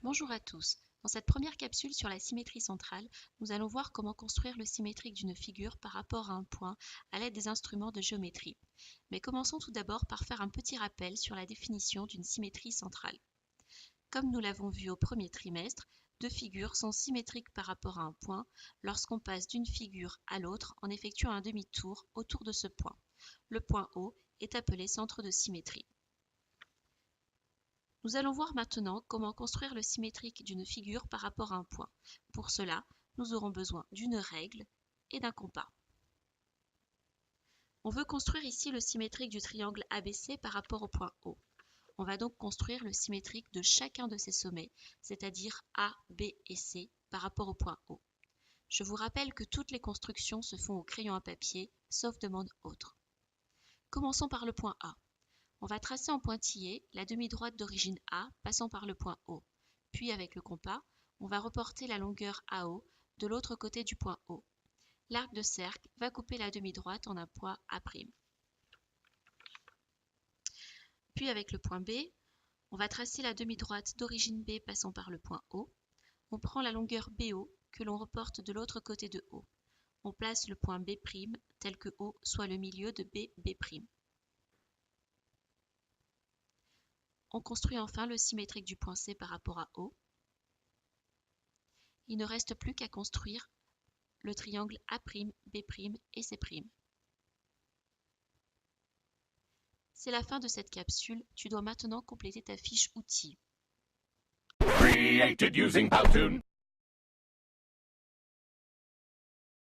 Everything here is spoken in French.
Bonjour à tous. Dans cette première capsule sur la symétrie centrale, nous allons voir comment construire le symétrique d'une figure par rapport à un point à l'aide des instruments de géométrie. Mais commençons tout d'abord par faire un petit rappel sur la définition d'une symétrie centrale. Comme nous l'avons vu au premier trimestre, deux figures sont symétriques par rapport à un point lorsqu'on passe d'une figure à l'autre en effectuant un demi-tour autour de ce point. Le point O est appelé centre de symétrie. Nous allons voir maintenant comment construire le symétrique d'une figure par rapport à un point. Pour cela, nous aurons besoin d'une règle et d'un compas. On veut construire ici le symétrique du triangle ABC par rapport au point O. On va donc construire le symétrique de chacun de ces sommets, c'est-à-dire A, B et C, par rapport au point O. Je vous rappelle que toutes les constructions se font au crayon à papier, sauf demande autre. Commençons par le point A. On va tracer en pointillé la demi-droite d'origine A passant par le point O. Puis avec le compas, on va reporter la longueur AO de l'autre côté du point O. L'arc de cercle va couper la demi-droite en un point A'. Puis avec le point B, on va tracer la demi-droite d'origine B passant par le point O. On prend la longueur BO que l'on reporte de l'autre côté de O. On place le point B' tel que O soit le milieu de B'. On construit enfin le symétrique du point C par rapport à O. Il ne reste plus qu'à construire le triangle A', B' et C'. C'est la fin de cette capsule. Tu dois maintenant compléter ta fiche outils. Created using Powtoon.